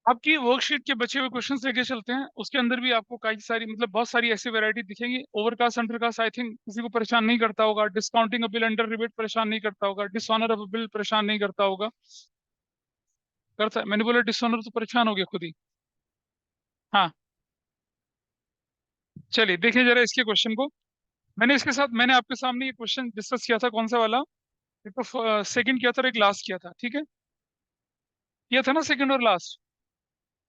आपकी वर्कशीट के बचे हुए क्वेश्चन लेके चलते हैं। उसके अंदर भी आपको कई सारी मतलब बहुत सारी ऐसी वैरायटी दिखेंगी। ओवरकास्ट अंडरकास्ट आई थिंक किसी को परेशान नहीं करता होगा। डिस्काउंटिंग अ बिल अंडर रिबेट परेशान नहीं करता होगा। डिसऑनर ऑफ अ बिल परेशान नहीं करता होगा। करता है? मैंने बोला डिसऑनर तो परेशान हो गया खुद ही। हाँ, चलिए देखिए जरा इसके क्वेश्चन को। मैंने आपके सामने ये क्वेश्चन डिस्कस किया था। कौन सा वाला? एक तो सेकंड किया था और एक लास्ट किया था, ठीक है? किया था ना सेकंड और लास्ट।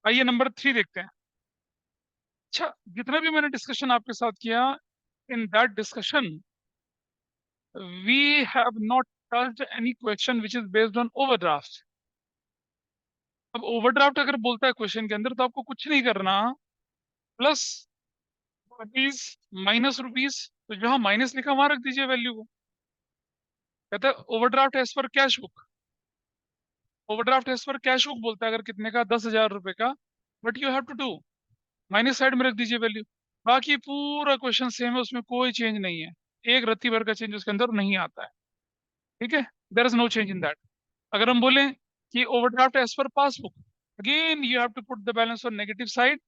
आइए नंबर 3 देखते हैं। अच्छा, जितना भी मैंने डिस्कशन आपके साथ किया, in that discussion we have not touched any question which is based on overdraft. अब ओवरड्राफ्ट अगर बोलता है क्वेश्चन के अंदर तो आपको कुछ नहीं करना। प्लस रुपीज माइनस रुपीज, तो जहां माइनस लिखा वहां रख दीजिए वैल्यू को। कहता है overdraft as per cash book. Overdraft as per cash book बोलता है अगर कितने का, 10,000 रुपए का। But you have to do minus side में रख दीजिए वैल्यू। बाकी पूरा क्वेश्चन सेम है, उसमें कोई चेंज नहीं है। एक रत्ती भर का चेंज उसके अंदर नहीं आता है। ठीक है, there is no change in that. अगर हम बोलें कि overdraft as per passbook, again you have to put the balance on negative side.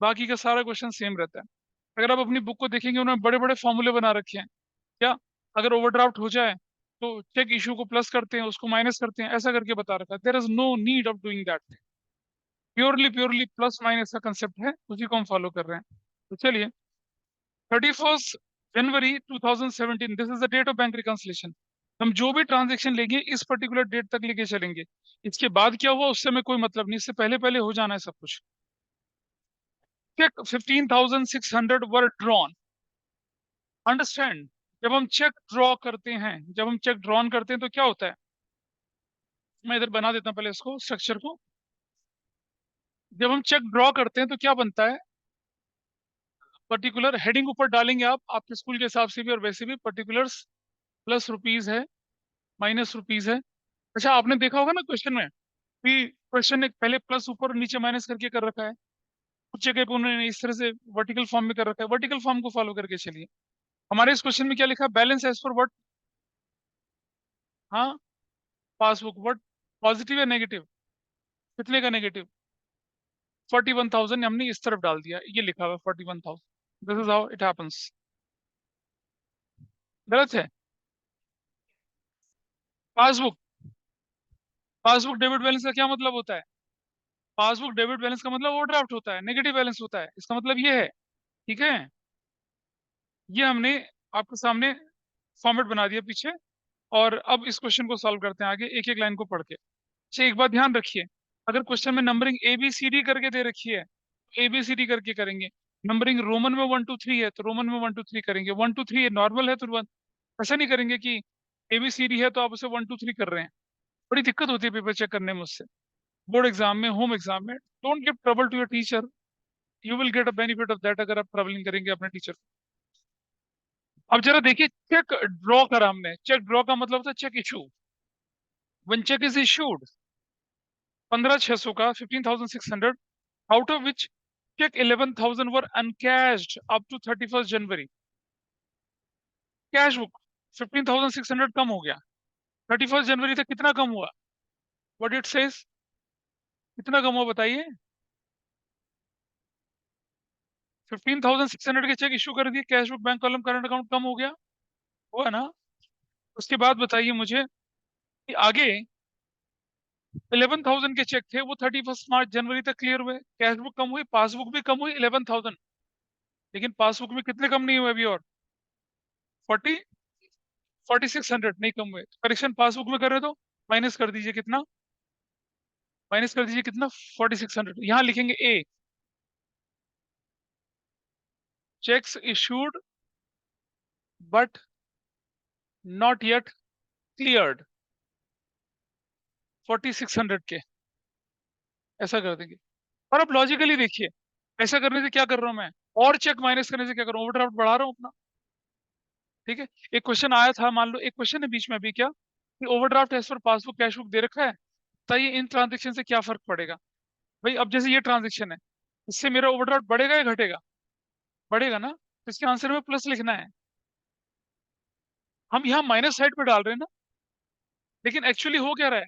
बाकी का सारा क्वेश्चन सेम रहता है। अगर आप अपनी बुक को देखेंगे, उन्होंने बड़े बड़े फॉर्मूले बना रखे हैं। क्या? अगर ओवरड्राफ्ट हो जाए तो चेक इशू को प्लस करते हैं, उसको माइनस करते हैं, ऐसा करके बता रखा है। There is no need of doing that. Purely purely plus minus का कंसेप्ट है, उसी को हम फॉलो कर रहे हैं। तो चलिए, 31 January 2017, this is the date of bank reconciliation. हम जो भी ट्रांजेक्शन लेंगे इस पर्टिकुलर डेट तक लेके चलेंगे। इसके बाद क्या हुआ उससे हमें कोई मतलब नहीं, इससे पहले पहले हो जाना है सब कुछ। चेक 15,600 वर ड्रॉन। अंडरस्टैंड? जब हम चेक ड्रॉ करते हैं, जब हम चेक ड्रॉन करते हैं तो क्या होता है? मैं इधर बना देता हूं पहले इसको, स्ट्रक्चर को। जब हम चेक ड्रॉ करते हैं तो क्या बनता है? पर्टिकुलर हेडिंग ऊपर डालेंगे आप, आपके स्कूल के हिसाब से भी और वैसे भी। पर्टिकुलर्स प्लस रुपीज है, माइनस रुपीज है। अच्छा, आपने देखा होगा ना क्वेश्चन में कि क्वेश्चन ने पहले प्लस ऊपर और नीचे माइनस करके कर रखा है। कुछ जगह पे उन्होंने इस तरह से वर्टिकल फॉर्म में कर रखा है। वर्टिकल फॉर्म को फॉलो करके चलिए। हमारे इस क्वेश्चन में क्या लिखा है? Balance as per what? हाँ, पासबुक। व्हाट? पॉजिटिव या नेगेटिव? कितने का नेगेटिव? 41,000 हमने इस तरफ डाल दिया, ये लिखा हुआ है 41,000। This is how it happens. गलत है? पासबुक, पासबुक डेबिट बैलेंस का क्या मतलब होता है? पासबुक डेबिट बैलेंस का मतलब ओवरड्राफ्ट होता है, नेगेटिव बैलेंस होता है। इसका मतलब ये है। ठीक है, ये हमने आपके सामने फॉर्मेट बना दिया पीछे। और अब इस क्वेश्चन को सॉल्व करते हैं आगे, एक एक लाइन को पढ़ के। अच्छा, एक बात ध्यान रखिए। अगर क्वेश्चन में numbering A B C D करके दे रखी है, ए बी सी डी करके करेंगे। नंबरिंग रोमन में 1 2 3 है तो रोमन में 1 2 3 करेंगे। 1 2 3 नॉर्मल है तो ऐसा नहीं करेंगे कि ए बी सी डी है तो आप उसे 1 2 3 कर रहे हैं। बड़ी दिक्कत होती है पेपर चेक करने में उससे। बोर्ड एग्जाम में, होम एग्जाम में, don't give trouble to your teacher. You will get a benefit of that अगर आप ट्रबलिंग करेंगे अपने टीचर। अब जरा देखिए, चेक ड्रॉ करा हमने। चेक ड्रॉ का मतलब होता है cheque issue. One cheque is issued 15,600 का, 15,600, out of which cheque 11,000 were uncashed up to 31 January. Cash book 15,600 कम हो गया। 31 जनवरी तक कितना कम हुआ? What it says? कितना कम हुआ बताइए? 15,600 के चेक इशू कर दिए, cash book bank column current account कम हो गया। हुआ ना? उसके बाद बताइए मुझे कि आगे 11,000 के चेक थे, वो 31 मार्च जनवरी तक क्लियर हुए। कैश बुक कम हुई, पासबुक भी कम हुई 11,000। लेकिन पासबुक में कितने कम नहीं हुए अभी? और 4600 नहीं कम हुए। करेक्शन पासबुक में कर रहे तो माइनस कर दीजिए कितना? माइनस कर दीजिए कितना? 4600। यहां लिखेंगे A, cheques issued but not yet cleared 4600 के। ऐसा कर देंगे। और अब लॉजिकली देखिए, ऐसा करने से क्या कर रहा हूं मैं? और चेक माइनस करने से क्या कर रहा हूं? ओवरड्राफ्ट बढ़ा रहा हूं अपना। ठीक है, एक क्वेश्चन आया था, मान लो एक क्वेश्चन है बीच में अभी, क्या कि overdraft as per passbook cash book दे रखा है, बताइए इन ट्रांजेक्शन से क्या फर्क पड़ेगा? भाई अब जैसे ये ट्रांजेक्शन है, इससे मेरा ओवरड्राफ्ट बढ़ेगा या घटेगा? बढ़ेगा ना, तो इसके आंसर में प्लस लिखना है। हम यहाँ माइनस साइड पे डाल रहे हैं ना, लेकिन एक्चुअली हो क्या रहा है?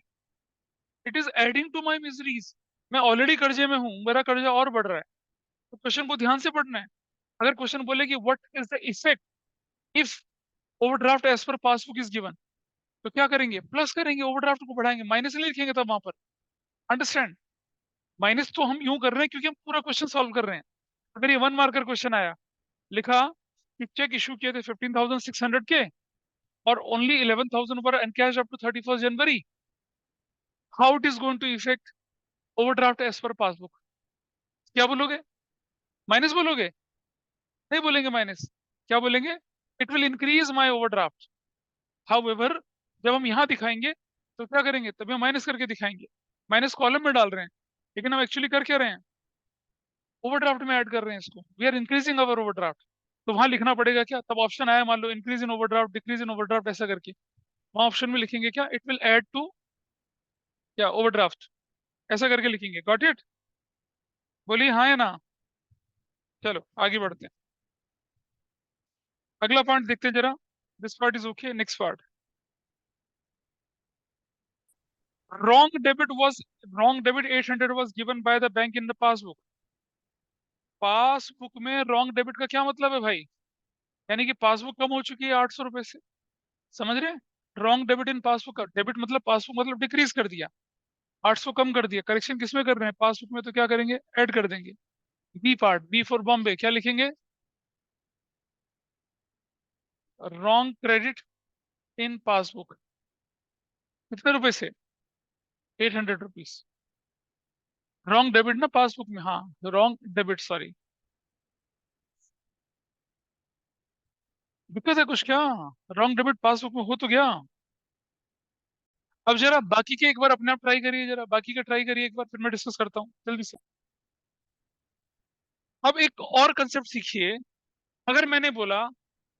It is adding to my miseries. मैं ऑलरेडी कर्जे में हूँ, मेरा कर्जा और बढ़ रहा है, तो क्वेश्चन को ध्यान से पढ़ना है। अगर क्वेश्चन बोले कि what is the effect if overdraft as per passbook is given, तो क्या करेंगे? प्लस करेंगे, ओवरड्राफ्ट को बढ़ाएंगे, माइनस नहीं लिखेंगे तब वहां पर। अंडरस्टैंड? माइनस तो हम यूं कर रहे हैं क्योंकि हम पूरा क्वेश्चन सॉल्व कर रहे हैं। अगर ये 1 मार्कर क्वेश्चन आया, लिखा कि चेक इशू किए थे 15,600 के और only 11,000 were encash up to 31 January, how it is going to effect overdraft as per passbook? क्या बोलोगे? माइनस बोलोगे? नहीं बोलेंगे माइनस। क्या बोलेंगे? It will increase my overdraft. However, जब हम यहाँ दिखाएंगे तो क्या करेंगे? तभी हम माइनस करके दिखाएंगे। माइनस कॉलम में डाल रहे हैं, लेकिन हम एक्चुअली कर क्या रहे हैं? ओवरड्राफ्ट में ऐड कर रहे हैं इसको। We are increasing our overdraft. तो वहां लिखना पड़ेगा क्या? तब ऑप्शन आया मान लो increase in overdraft, decrease in overdraft, ऐसा करके वहां ऑप्शन में लिखेंगे क्या? इट विल ऐड टू क्या? ओवरड्राफ्ट, ऐसा करके लिखेंगे। Got it? बोलिए हाँ या ना। चलो आगे बढ़ते हैं। अगला पॉइंट देखते हैं जरा। This part is okay, next part. Wrong debit 800 was given by the bank in the passbook. Passbook में रॉन्ग डेबिट का क्या मतलब है भाई? यानी कि पासबुक कम हो चुकी है 800 रुपए से। समझ रहे हैं? रॉन्ग डेबिट इन पासबुक का डेबिट मतलब पासबुक मतलब डिक्रीज कर दिया, 800 कम कर दिया। करेक्शन किसमें कर रहे हैं? पासबुक में। तो क्या करेंगे? ऐड कर देंगे। B part, B for Bombay, क्या लिखेंगे? Wrong credit in passbook. कितने रुपए से? 800 रुपीज। रॉन्ग डेबिट ना पासबुक में, हाँ रॉन्ग डेबिट, सॉरी। दिक्कत है कुछ क्या? रॉन्ग डेबिट पासबुक में हो तो गया। अब जरा बाकी के एक बार अपने आप ट्राई करिए, जरा बाकी का ट्राई करिए एक बार, फिर मैं डिस्कस करता हूँ जल्दी से। अब एक और कंसेप्ट सीखिए। अगर मैंने बोला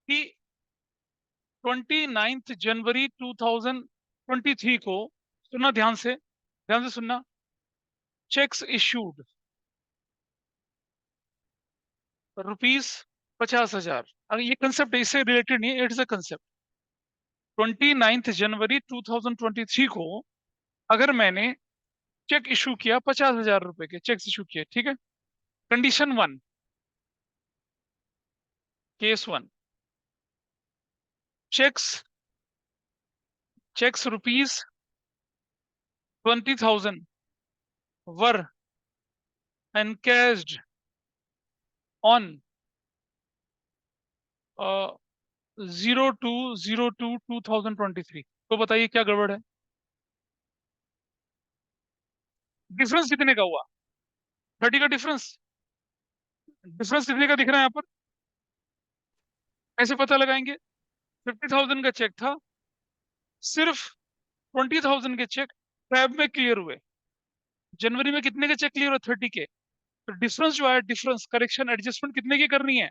कि 29 जनवरी 2023 को, सुनना ध्यान से सुनना, चेक्स इश्यूड ₹50,000। अगर ये कंसेप्ट इससे रिलेटेड नहीं है, इट्स अ कंसेप्ट। 29 जनवरी 2023 को अगर मैंने चेक इशू किया, 50,000 रुपए के चेक इशू किए, ठीक है। Condition one, case one, cheques cheques ₹20,000 were encashed on 02/02/2023। तो बताइए क्या गड़बड़ है? डिफरेंस कितने का हुआ? 30 का डिफरेंस। डिफरेंस कितने का दिख रहा है यहाँ पर? कैसे पता लगाएंगे? 50,000 का चेक था, सिर्फ 20,000 के चेक फैब में क्लियर हुए। जनवरी में कितने के चेक क्लियर हुए? 30 के। तो डिफरेंस जो है, डिफरेंस करेक्शन एडजस्टमेंट कितने की करनी है?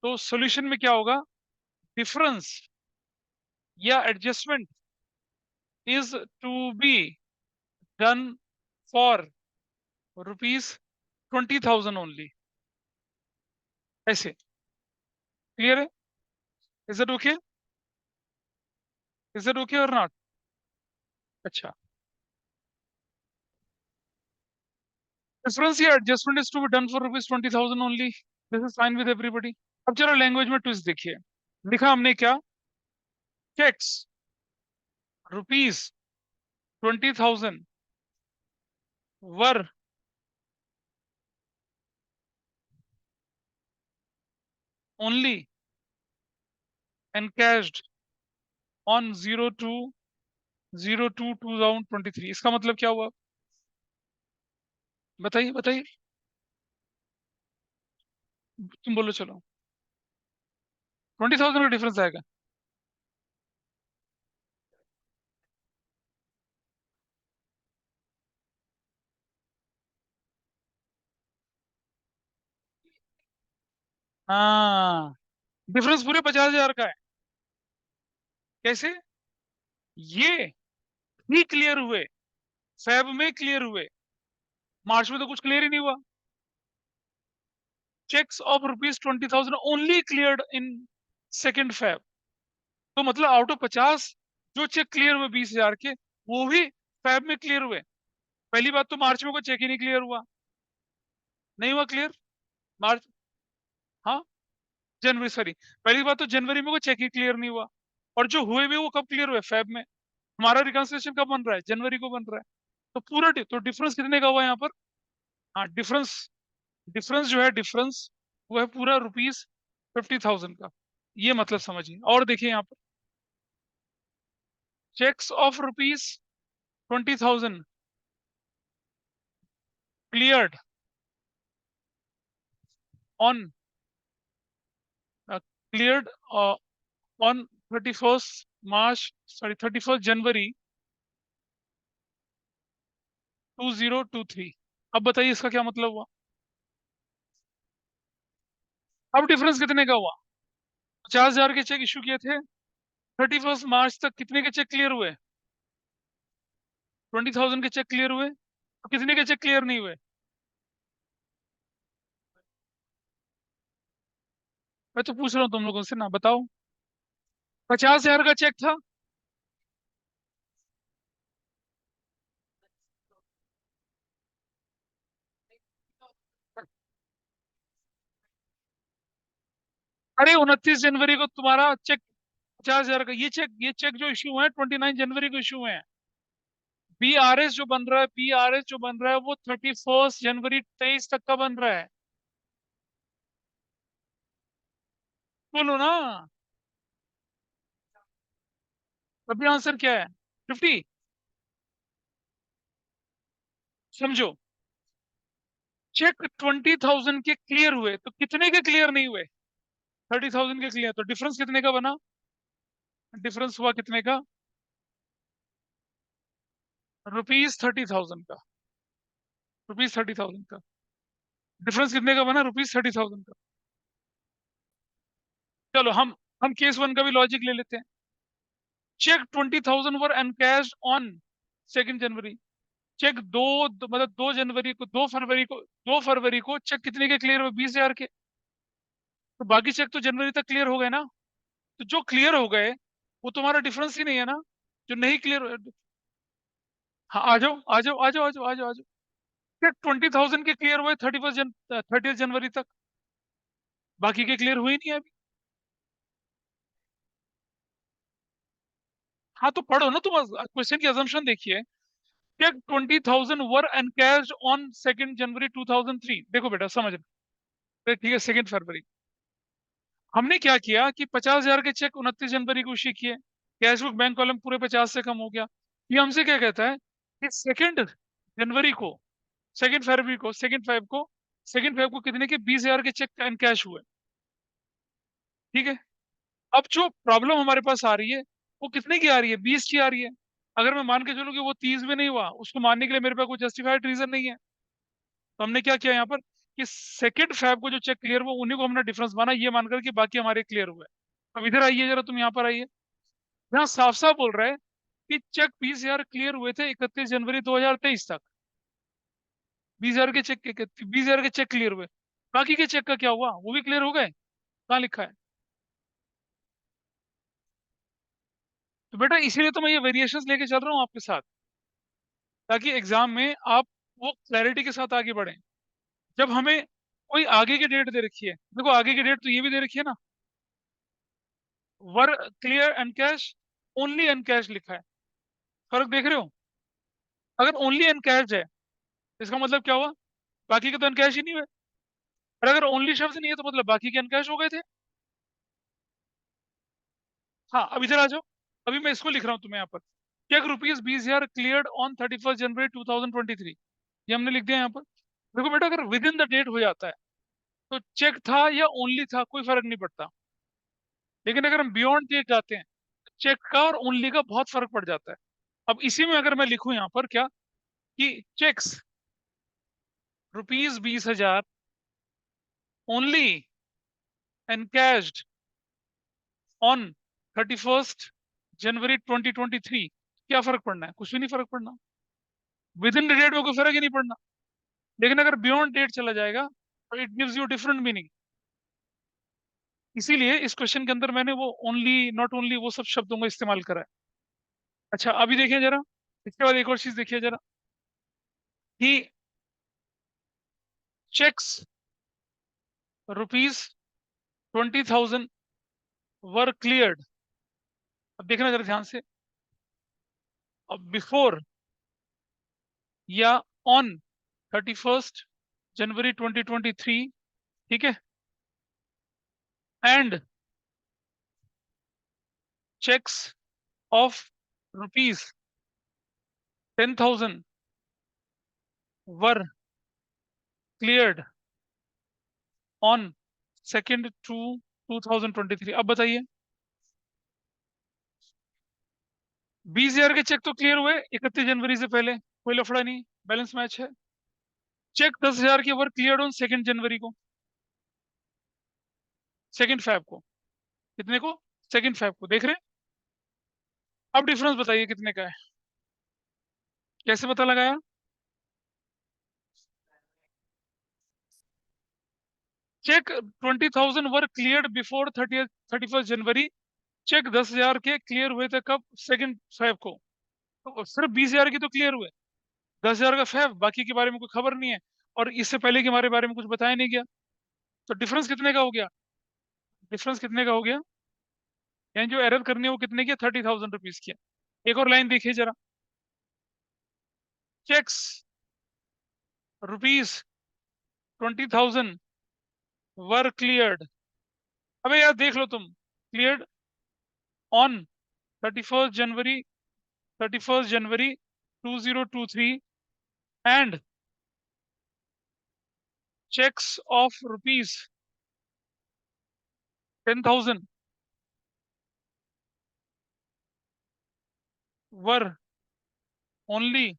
तो सोल्यूशन में क्या होगा? डिफरेंस या adjustment is to be done for ₹20,000 only. ऐसे क्लियर है? Is it okay? Is it okay और नॉट? अच्छा, डिफरेंस या adjustment is to be done for ₹20,000 only. This is fine with everybody. अब जरा लैंग्वेज में ट्विस्ट देखिए। लिखा हमने क्या? Cheques ₹20,000 were only encashed on 02/02/2023। इसका मतलब क्या हुआ? बताइए बताइए, तुम बोलो चलो। 20,000 का डिफरेंस आएगा। हाँ, डिफरेंस पूरे 50,000 का है। कैसे? ये भी क्लियर हुए, फेब में क्लियर हुए, मार्च में तो कुछ क्लियर ही नहीं हुआ। Cheques of ₹20,000 only cleared in second Feb. तो मतलब आउट ऑफ 50 जो चेक क्लियर हुए 20,000 के, वो भी फेब में क्लियर हुए। पहली बात तो मार्च में कोई चेक ही नहीं क्लियर हुआ, नहीं हुआ क्लियर मार्च। हाँ, जनवरी सॉरी, पहली बात तो जनवरी में कोई चेक ही क्लियर नहीं हुआ, और जो हुए भी वो कब क्लियर हुए, फेब में। हमारा रिकंसिलिएशन कब बन रहा है, जनवरी को बन रहा है। तो पूरा तो डिफरेंस कितने का हुआ यहाँ पर। हाँ, डिफरेंस, डिफरेंस जो है डिफरेंस, वो है पूरा ₹50,000 का। ये मतलब समझिए, और देखिए यहाँ पर cheques of ₹20,000 cleared on cleared on 31 January 2023। अब बताइए इसका क्या मतलब हुआ। अब डिफरेंस कितने का हुआ, 50,000 के चेक इशू किए थे, 31 मार्च तक कितने के चेक क्लियर हुए, 20,000 के चेक क्लियर हुए, तो कितने के चेक क्लियर नहीं हुए। मैं तो पूछ रहा हूँ तुम लोगों से ना, बताओ। 50,000 का चेक था, अरे 29 जनवरी को तुम्हारा चेक 50,000 का, ये चेक जो इशू हुए हैं 29 जनवरी को इशू हुए हैं। बीआरएस जो बन रहा है, बीआरएस जो बन रहा है वो 31 जनवरी 23 तक का बन रहा है। बोलो ना, अभी आंसर क्या है, 50। समझो, चेक 20,000 के क्लियर हुए, तो कितने के क्लियर नहीं हुए, 30,000 के क्लियर, तो डिफरेंस कितने का बना, डिफरेंस हुआ कितने का, ₹30,000 का, ₹30,000 का डिफरेंस कितने का बना, ₹30,000 का। चलो हम केस वन का भी लॉजिक ले लेते हैं। Cheque 20,000 were encash on 2 January. Cheque मतलब 2 जनवरी को, 2 फरवरी को, 2 फरवरी को चेक कितने के क्लियर हुए, 20,000 के। तो बाकी चेक तो जनवरी तक क्लियर हो गए ना। तो जो क्लियर हो गए वो तुम्हारा डिफरेंस ही नहीं है ना, जो नहीं क्लियर। हाँ, आ जाओ आ जाओ आ जाओ आ जाओ आ जाओ आ जाओ। चेक 20,000 के क्लियर हुए 30 जनवरी तक, बाकी के क्लियर हुए ही नहीं अभी। हाँ, तो पढ़ो ना तुम, क्वेश्चन की अजम्पशन देखिए। चेक 20,000 वर एनकैश्ड ऑन 2 जनवरी 2003। देखो बेटा समझ लो, ठीक है, 2 फरवरी। हमने क्या किया कि 50,000 के चेक 29 जनवरी को इश्यू किए, कैशबुक बैंक कॉलम पूरे 50 से कम हो गया। ये हमसे क्या कहता है कि 2 जनवरी को, 2 फेब को कितने के, 20,000 के चेक एनकैश हुए। ठीक है, अब जो प्रॉब्लम हमारे पास आ रही है वो कितने की आ रही है, 20 की आ रही है। अगर मैं मान के चलूं कि वो 30 में नहीं हुआ, उसको मानने के लिए मेरे पास कोई जस्टिफाइड रीजन नहीं है। तो हमने क्या किया यहाँ पर कि 2 फेब को जो चेक क्लियर हुआ उन्हीं को हमने डिफरेंस माना, ये मानकर कि बाकी हमारे क्लियर हुए। अब इधर आइए जरा, तुम यहाँ पर आइए। यहाँ साफ साफ बोल रहा है कि चेक 20,000 क्लियर हुए थे 31 जनवरी 2023 तक। 20,000 के चेक, 20,000 के चेक क्लियर हुए, बाकी के चेक का क्या हुआ, वो भी क्लियर हो गए, कहाँ लिखा है। तो बेटा इसीलिए तो मैं ये वेरिएशंस लेके चल रहा हूँ आपके साथ, ताकि एग्जाम में आप वो क्लैरिटी के साथ आगे बढ़ें। जब हमें कोई आगे की डेट दे रखी है, देखो आगे की डेट तो ये भी दे रखी है ना, वर क्लियर एनकैश, ओनली एनकैश लिखा है। फर्क देख रहे हो, अगर ओनली एनकैश है इसका मतलब क्या हुआ, बाकी के तो एनकैश ही नहीं हुए। और अगर ओनली शब्द नहीं है तो मतलब बाकी के एनकैश हो गए थे। हाँ, अब इधर आ जाओ, अभी मैं इसको लिख रहा हूँ तुम्हें यहाँ पर। चेक ₹20,000 क्लियर्ड ऑन 31 जनवरी 2023, ये हमने लिख दिया यहाँ पर। देखो बेटा, अगर विद इन द डेट हो जाता है तो चेक था या ओनली था कोई फर्क नहीं पड़ता। लेकिन अगर हम बियॉन्ड डेट जाते हैं, चेक का और ओनली का बहुत फर्क पड़ जाता है। अब इसी में अगर मैं लिखूं यहाँ पर क्या, कि चेक्स ₹20,000 ओनली एनकैश्ड ऑन 31 जनवरी 2023, क्या फर्क पड़ना है, कुछ भी नहीं फर्क पड़ना। विद इन द डेट में कोई फर्क ही नहीं पड़ना। लेकिन अगर बियॉन्ड डेट चला जाएगा तो it gives you different meaning. इसीलिए इस क्वेश्चन के अंदर मैंने वो ओनली, नॉट ओनली, वो सब शब्दों का इस्तेमाल करा है। अच्छा, अभी देखिए जरा, इसके बाद एक और चीज देखिए जरा। कि चेक्स रुपीज 20,000 वर क्लियर्ड। अब देखना जरा ध्यान से। अब बिफोर या ऑन 31 जनवरी 2023, ठीक है, and cheques of rupees 10,000 were cleared on 2 two 2023। अब बताइए, 20,000 के चेक तो क्लियर हुए 31 जनवरी से पहले, कोई लफड़ा नहीं, बैलेंस मैच है। चेक 10,000 के वर क्लियर ऑन 2 जनवरी को, 2 फेब को। कितने को? 2 फेब को, देख रहे हैं? अब डिफरेंस बताइए कितने का है, कैसे पता लगाया? चेक 20,000 वर क्लियर्ड बिफोर 31 जनवरी। चेक 10,000 के क्लियर हुए थे कब? 2 फेब को। तो सिर्फ 20,000 की तो क्लियर हुए, 10,000 का फेब, बाकी के बारे में कोई खबर नहीं है, और इससे पहले के हमारे बारे में कुछ बताया नहीं गया। तो डिफरेंस कितने का हो गया? डिफरेंस कितने का हो गया? यानी जो एरर करनी है वो कितने की? 30,000 रुपीज की है। एक और लाइन देखिए जरा। चेक्स रुपीज 20,000 वर क्लियर्ड। अबे यार देख लो तुम, cleared on 31 January 2023, and checks of rupees 10,000 were only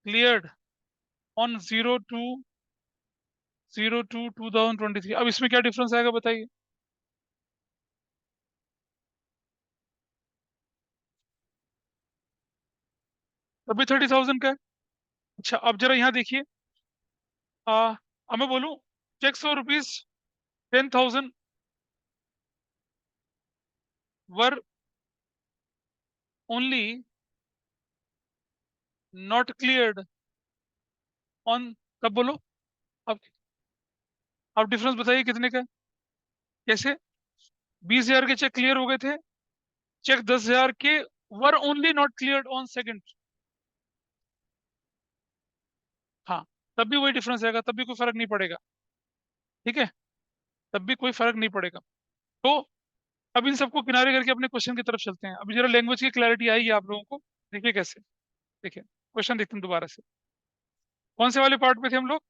cleared on 02/02/2023। अब इसमें क्या डिफरेंस आएगा बताइए? अभी 30,000 का है। अच्छा अब जरा यहाँ देखिए, अब मैं बोलूँ cheques for rupees 10,000 were only not cleared on, कब बोलो? अब अब डिफरेंस बताइए कितने का है? कैसे? 20,000 के चेक क्लियर हो गए थे, चेक 10,000 के वर only not cleared on second. हाँ, तब भी वही डिफरेंस आएगा, तब भी कोई फर्क नहीं पड़ेगा, ठीक है, तब भी कोई फर्क नहीं पड़ेगा। तो अब इन सबको किनारे करके अपने क्वेश्चन की तरफ चलते हैं। अभी जरा लैंग्वेज की क्लैरिटी आएगी आप लोगों को। देखिए कैसे, देखिए क्वेश्चन देखते हैं दोबारा से। कौन से वाले पार्ट पे थे हम लोग?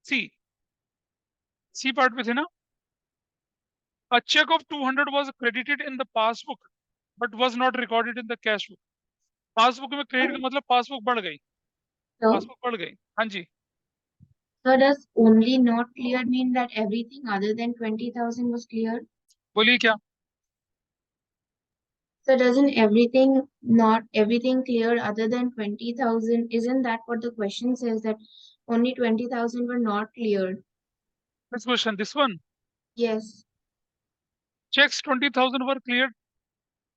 सी, सी पार्ट पे थे ना। A cheque of 200 was credited in the passbook but was not recorded in the cash book. Passbook में क्रेडिट का मतलब पासबुक बढ़ गई, So, पासबुक बढ़ गई, हाँ जी। so does only not cleared mean that everything other than 20,000 was cleared? बोलिए क्या? So doesn't everything not everything cleared other than 20,000? Isn't that what the question says, that only 20,000 were not cleared? Next question, this one. Yes. Cheques 20,000 were clear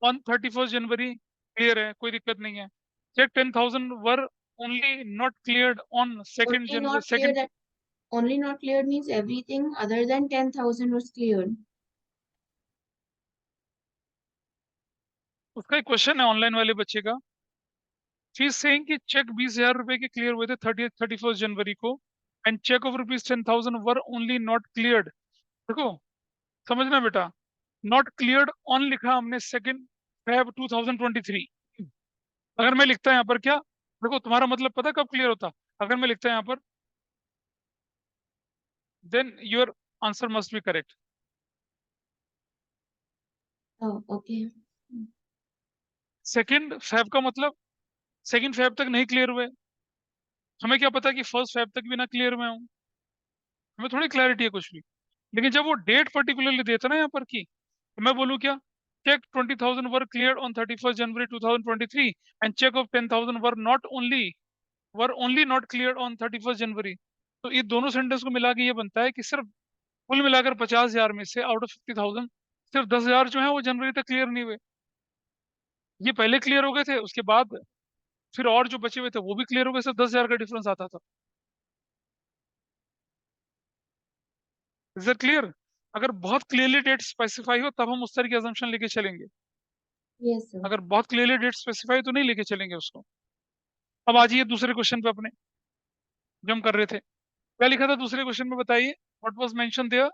on 31 January, clear है, कोई दिक्कत नहीं है। Cheque 10,000 were only not cleared on second Only January, not cleared, that only not cleared means everything other than 10,000 was cleared. उसका एक question है online वाले बच्चे का। फीस सेइंग कि चेक 20,000 रुपए के क्लियर हुए थे 31 जनवरी को, and cheque of rupees 10,000 were only not cleared. देखो, समझना बेटा, नॉट क्लियर्ड ऑन लिखा हमने 2 फेब 2023। अगर मैं लिखता यहाँ पर क्या, देखो तुम्हारा मतलब पता कब क्लियर होता? अगर मैं लिखता यहाँ पर, then your answer must be correct. Oh, okay. 2 Feb का मतलब 2 फेब तक नहीं क्लियर हुए। हमें क्या पता कि 1 फेब तक भी ना क्लियर हुए हूँ, हमें थोड़ी क्लैरिटी है कुछ भी। लेकिन जब वो डेट पर्टिकुलरली देता ना यहाँ पर की, तो मैं बोलूँ क्या, cheque 20,000 were clear on 31 January 2023, and cheque of 10,000 were only not clear on 31 January. तो ये दोनों सेंटेंस को मिला के ये बनता है कि सिर्फ कुल मिलाकर 50,000 में से आउट ऑफ 50,000 सिर्फ 10,000 जो है वो जनवरी तक क्लियर नहीं हुए। ये पहले क्लियर हो गए थे, उसके बाद फिर और जो बचे हुए थे वो भी क्लियर हो गए, सिर्फ 10,000 का डिफरेंस आता था। Is that clear? अगर बहुत क्लियरली डेट स्पेसिफाई हो तब हम उस तरह की अजम्पशन लेके चलेंगे, Yes, sir. अगर बहुत क्लियरली डेट स्पेसिफाई तो नहीं लेके चलेंगे उसको। अब आ जाइए दूसरे क्वेश्चन पे अपने, जो हम कर रहे थे। क्या लिखा था दूसरे क्वेश्चन में, बताइए, what was mention there?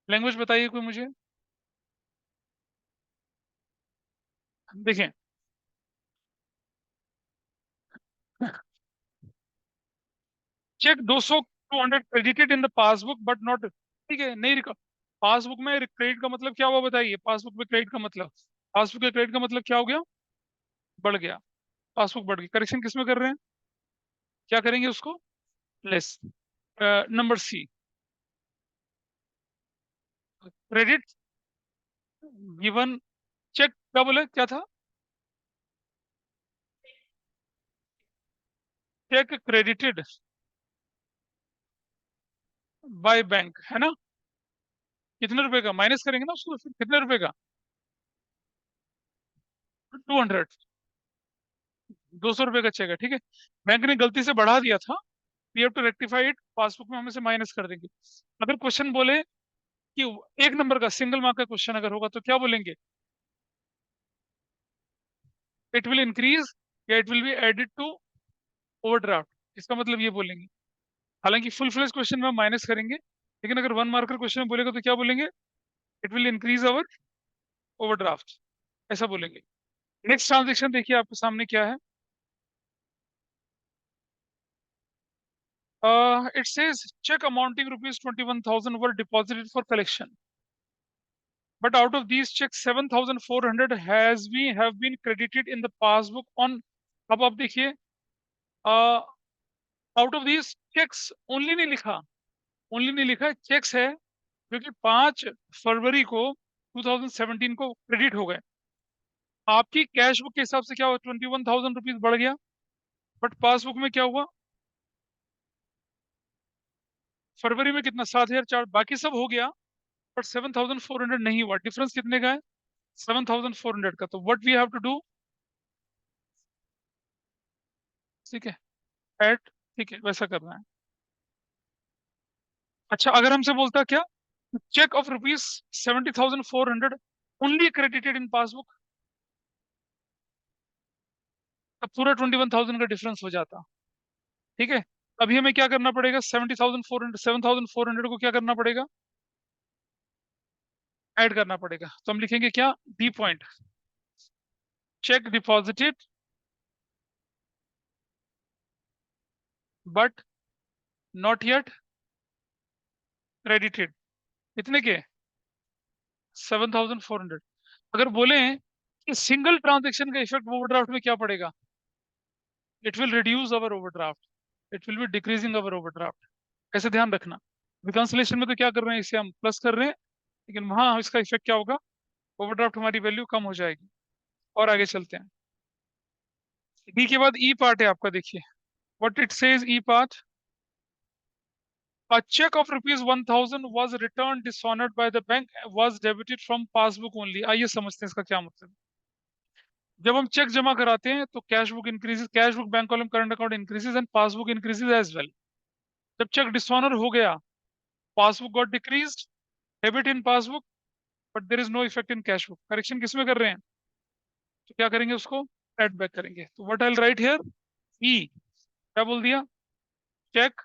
Language बताइए कोई मुझे। देखें, cheque 200 200 credited in the passbook but not, ठीक है, नहीं रिकॉर्ड। पासबुक में क्रेडिट का मतलब क्या हुआ बताइए, पासबुक में क्रेडिट का मतलब, पासबुक के क्रेडिट का मतलब क्या हो गया? बढ़ गया, पासबुक बढ़ गई। करेक्शन किस में कर रहे हैं, क्या करेंगे उसको? Less. Number C, credit given, cheque क्या बोले, क्या था? चेक क्रेडिटेड बाय बैंक, है ना? कितने रुपए का माइनस करेंगे ना उसको, फिर कितने रुपए का? 200, 200 रुपए का चेक है, ठीक है। बैंक ने गलती से बढ़ा दिया था, we have to rectify it, passbook में हम इसे माइनस कर देंगे। अगर क्वेश्चन बोले कि एक नंबर का सिंगल मार्क का क्वेश्चन अगर होगा तो क्या बोलेंगे? इट विल इंक्रीज या it will be added to overdraft, इसका मतलब ये बोलेंगे। हालांकि फुल फ्लेज क्वेश्चन में हम माइनस करेंगे, लेकिन अगर वन मार्कर क्वेश्चन में बोलेगा तो क्या बोलेंगे? It will increase our overdraft, ऐसा बोलेंगे। नेक्स्ट ट्रांजेक्शन देखिए आपके सामने क्या है। It says check amounting rupees 21,000 were deposited for collection, but out of these checks 7,400 has been have been credited in the passbook on। अब आप देखिए, out of these cheques only नहीं लिखा, ओनली नहीं लिखा, चेक्स है जो कि 5 फरवरी को 2017 को क्रेडिट हो गए। आपकी कैश बुक के हिसाब से क्या हुआ, 21,000 रुपीज बढ़ गया, बट पासबुक में क्या हुआ, फरवरी में कितना, 7,004, बाकी सब हो गया, बट 7,400 नहीं हुआ। डिफरेंस कितने का है? 7,400 का। तो what we have to do, ठीक है, ऐड, ठीक है, वैसा करना है। अच्छा, अगर हमसे बोलता क्या, cheque of rupees 70,400 only credited in passbook, तब पूरा 21,000 का डिफरेंस हो जाता, ठीक है। अभी हमें क्या करना पड़ेगा, 70,400, 7,400 को क्या करना पड़ेगा, ऐड करना पड़ेगा। तो हम लिखेंगे क्या, D point, check deposited but not yet credited, कितने के, 7,400। अगर बोले कि सिंगल ट्रांजेक्शन का इफेक्ट ओवरड्राफ्ट में क्या पड़ेगा, it will reduce our overdraft, it will B decreasing our overdraft, ऐसे ध्यान रखना। रिकंसलेशन में तो क्या कर रहे हैं, इसे हम प्लस कर रहे हैं, लेकिन वहां इसका इफेक्ट क्या होगा, ओवरड्राफ्ट हमारी वैल्यू कम हो जाएगी। और आगे चलते हैं, डी के बाद ई पार्ट है आपका, देखिए what it says E part. A check of rupees 1,000 was returned dishonored by the bank was debited from passbook only। आइए समझते हैं इसका क्या मतलब है। जब हम चेक जमा कराते हैं तो cash book increases, cash book bank column current account increases and passbook increases as well. जब चेक डिसऑनर हो गया, passbook got decreased, debit in passbook, but there is no effect in cash book. Correction किसमें कर रहे हैं, तो क्या करेंगे उसको, एड बैक करेंगे। तो what I will write here, E, क्या बोल दिया, cheque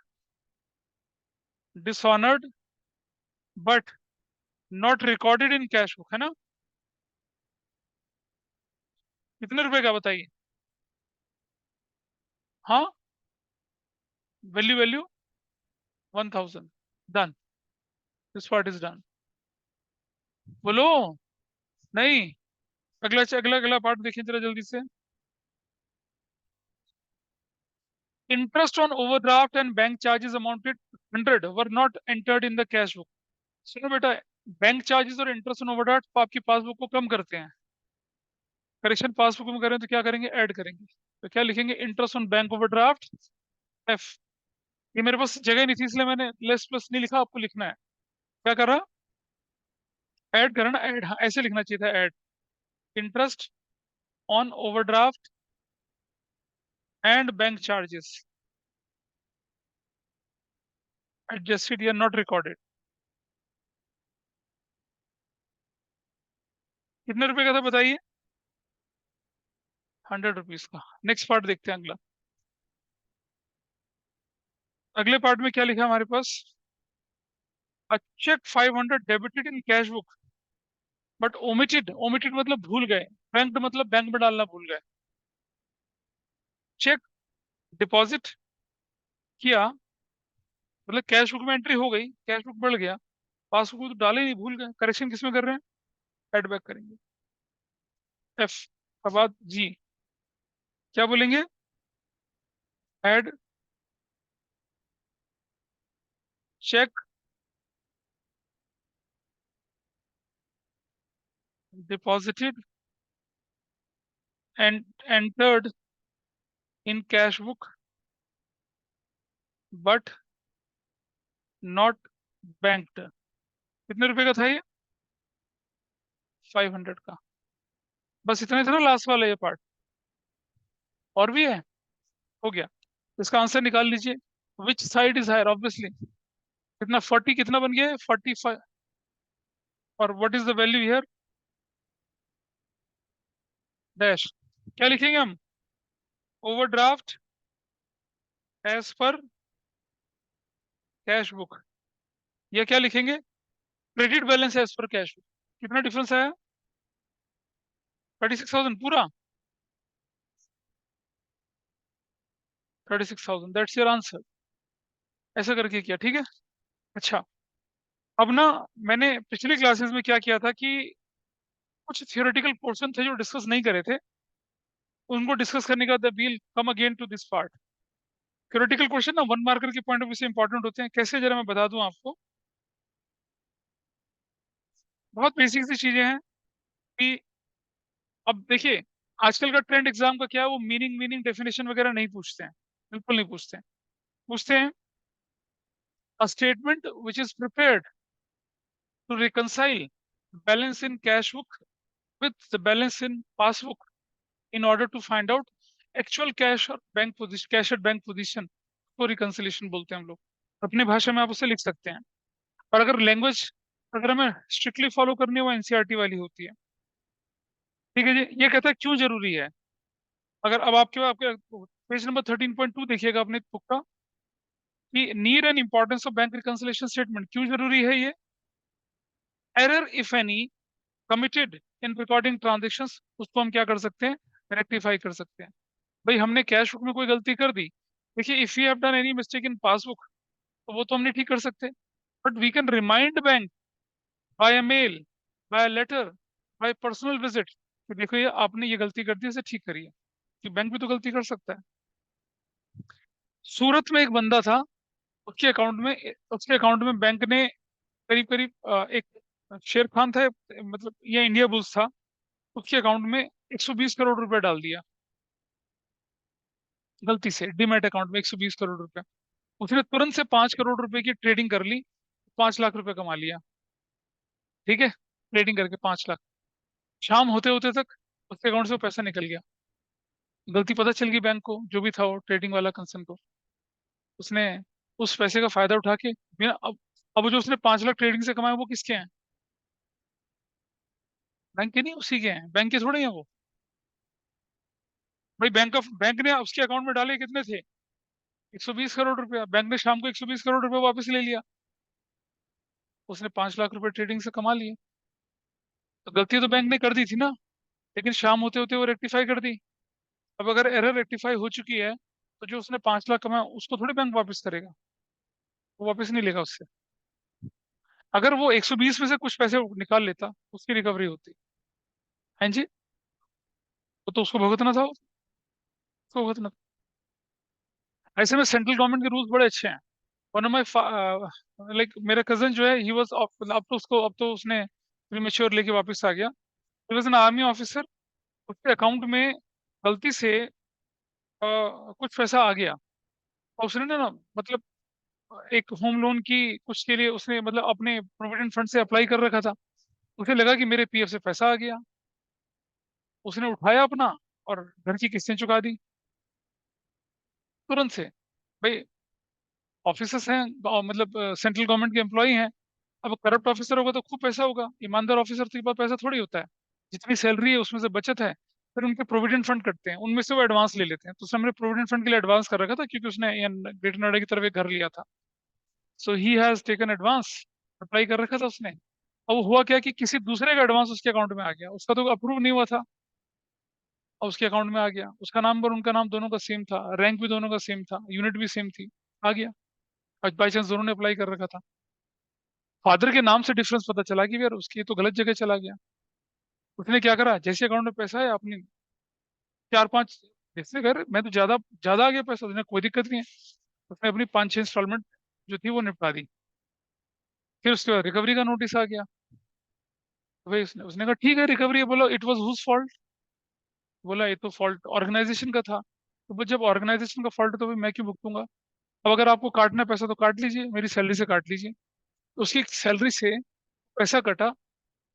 dishonoured but not recorded in cash book, है ना? कितने रुपए का बताइए, हाँ, value value 1,000, done, this part is done. बोलो, नहीं, अगला अगला अगला पार्ट देखिए जरा जल्दी से। Interest on overdraft and bank charges amounted 100 were not entered in the cash book. सुनो बेटा, बैंक चार्जेस और इंटरेस्ट ऑन ओवरड्राफ्ट आपकी पासबुक को कम करते हैं। करेक्शन पासबुक में करें तो क्या करेंगे, ऐड करेंगे। तो क्या लिखेंगे, interest on bank overdraft, F. ये मेरे पास जगह नहीं थी इसलिए मैंने लेस प्लस नहीं लिखा, आपको लिखना है। क्या कर रहा, ऐड करना, ऐड, हाँ ऐसे लिखना चाहिए था, add interest on overdraft and bank charges adjusted या नॉट रिकॉर्डेड। कितने रुपए का था बताइए? 100 रुपीज का। नेक्स्ट पार्ट देखते हैं अगला। अगले पार्ट में क्या लिखा है हमारे पास? A cheque 500 debited in cash book but omitted. Omitted मतलब भूल गए। बैंक मतलब बैंक में डालना भूल गए। चेक डिपॉजिट किया मतलब कैश बुक में एंट्री हो गई, कैश बुक बढ़ गया, पासबुक तो डाले नहीं, भूल गए। करेक्शन किसमें कर रहे हैं? एड बैक करेंगे। एफ के बाद जी क्या बोलेंगे? Add cheque deposited and entered in cash book but not banked. कितने रुपए का था ये? 500 का। बस इतना ही था ना लास्ट वाला ये पार्ट? और भी है? हो गया। इसका आंसर निकाल लीजिए। Which side is higher? Obviously कितना 40 कितना बन गया? 45। और what is the value here? Dash. क्या लिखेंगे हम? Overdraft as per cash book, या क्या लिखेंगे? Credit balance as per cash book. कितना डिफरेंस आया? 36,000 पूरा। 36,000 दैट्स योर आंसर। ऐसा करके किया, ठीक है। अच्छा, अब ना मैंने पिछली क्लासेस में क्या किया था कि कुछ थियोरेटिकल पोर्शन थे जो डिस्कस नहीं करे थे, उनको डिस्कस करने का the we'll come again to this part. Theoretical question ना 1 मार्कर के पॉइंट ऑफ व्यू से इंपॉर्टेंट होते हैं। कैसे, जरा मैं बता दूं आपको। बहुत बेसिक सी चीजें हैं कि अब देखिए, आजकल का ट्रेंड एग्जाम का क्या है, वो मीनिंग मीनिंग डेफिनेशन वगैरह नहीं पूछते हैं। बिल्कुल नहीं पूछते हैं। पूछते हैं a statement which is prepared to reconcile balance in cash book with the balance in passbook in order to find out actual cash और बैंक पोजीशन, कैश और बैंक पोजीशन को रिकंसिलेशन बोलते हैं हम लोग। अपनी भाषा में आप उसे लिख सकते हैं। और अगर लैंग्वेज अगर हमें स्ट्रिक्टली फॉलो करनी है वो एनसीईआरटी वाली होती है। ठीक है जी। ये कहता है क्यों जरूरी है। अगर अब आपके आपके पेज नंबर 13.2 देखिएगा अपने बुक का, कि need and importance of bank reconciliation statement. क्यों जरूरी है ये? Error if any committed in recording transactions, उसको हम क्या कर सकते हैं? रेक्टिफाई कर सकते हैं। भाई हमने कैश बुक में कोई गलती कर दी, देखिए if you have done any mistake in passbook, तो वो तो हमने ठीक कर सकते हैं। But we can remind bank by a mail, by letter, by personal visit कि देखो ये आपने ये गलती कर दी, इसे ठीक करिए। कि बैंक भी तो गलती कर सकता है। सूरत में एक बंदा था, उसके अकाउंट में बैंक ने करीब करीब एक शेर खान था, मतलब ये इंडिया बुल्स था, उसके अकाउंट में 120 करोड़ रुपए डाल दिया गलती से। डीमैट अकाउंट में 120 करोड़ रुपए। उसने तुरंत से 5 करोड़ रुपए की ट्रेडिंग कर ली, 5 लाख रुपए कमा लिया। ठीक है, ट्रेडिंग करके 5 लाख। शाम होते होते तक उसके अकाउंट से वो पैसा निकल गया। गलती पता चल गई बैंक को, जो भी था वो ट्रेडिंग वाला कंसर्न को। उसने उस पैसे का फायदा उठा के बिना अब जो उसने 5 लाख ट्रेडिंग से कमाए वो किसके हैं? बैंक के नहीं, उसी के हैं। बैंक के थोड़े हैं वो। भाई बैंक ने उसके अकाउंट में डाले कितने थे? 120 करोड़ रुपया। बैंक ने शाम को 120 करोड़ रुपए वापस ले लिया। उसने 5 लाख रुपए ट्रेडिंग से कमा लिए। तो गलती तो बैंक ने कर दी थी ना, लेकिन शाम होते होते वो रेक्टिफाई कर दी। अब अगर एरर रेक्टिफाई हो चुकी है, तो जो उसने 5 लाख कमाया उसको थोड़ी बैंक वापस करेगा। वो वापस नहीं लेगा उससे। अगर वो 120 में से कुछ पैसे निकाल लेता, उसकी रिकवरी होती। हाँ जी। तो उसको भुगतना था, उसको भुगतना था। ऐसे में सेंट्रल गवर्नमेंट के रूल्स बड़े अच्छे हैं। वन ऑफ माई लाइक मेरा कजन जो है, ही वाज, अब तो उसने प्रीमेच्योर लेके वापस आ गया। He was an army officer. उसके अकाउंट में गलती से कुछ पैसा आ गया। और उसने ना मतलब एक होम लोन की कुछ के लिए उसने मतलब अपने प्रोविडेंट फंड से अप्लाई कर रखा था। उसे लगा कि मेरे पीएफ से पैसा आ गया। उसने उठाया अपना और घर की किस्तें चुका दी तुरंत से। भाई ऑफिसर्स हैं, मतलब सेंट्रल गवर्नमेंट के एम्प्लॉई हैं। अब करप्ट ऑफिसर होगा तो खूब पैसा होगा, ईमानदार ऑफिसर तो के पास पैसा थोड़ी होता है। जितनी सैलरी है उसमें से बचत है, फिर उनके प्रोविडेंट फंड कटते हैं, उनमें से वो एडवांस ले लेते हैं। तो उसने हमने प्रोविडेंट फंड के लिए एडवांस कर रखा था, क्योंकि उसने ग्रेटर नोएडा की तरफ एक घर लिया था। So he has taken advance, apply कर रखा था उसने। अब वो हुआ क्या कि किसी दूसरे का एडवांस उसके अकाउंट में आ गया, उसका तो अप्रूव नहीं हुआ था, और उसके अकाउंट में आ गया। उसका नाम और उनका नाम दोनों का सेम था, रैंक भी दोनों का सेम था, यूनिट भी सेम थी, आ गया। आज बाई चांस दोनों ने अप्लाई कर रखा था। फादर के नाम से डिफरेंस पता चला कि यार उसकी तो गलत जगह चला गया। उसने क्या करा, जैसे अकाउंट में पैसा है अपनी चार पांच, जैसे कर मैं तो ज्यादा ज्यादा आ गया पैसा, उसने कोई दिक्कत नहीं है, उसने अपनी 5-6 इंस्टॉलमेंट जो थी वो निपटा दी। फिर उसके बाद रिकवरी का नोटिस आ गया। तो भाई उसने कहा ठीक है रिकवरी है, बोला इट वाज हुज फॉल्ट, बोला ये तो फॉल्ट ऑर्गेनाइजेशन का था। तो बोला, जब ऑर्गेनाइजेशन का फॉल्ट है तो भाई मैं क्यों भुगतूंगा। अब अगर आपको काटना है पैसा तो काट लीजिए, मेरी सैलरी से काट लीजिए। तो उसकी सैलरी से पैसा कटा,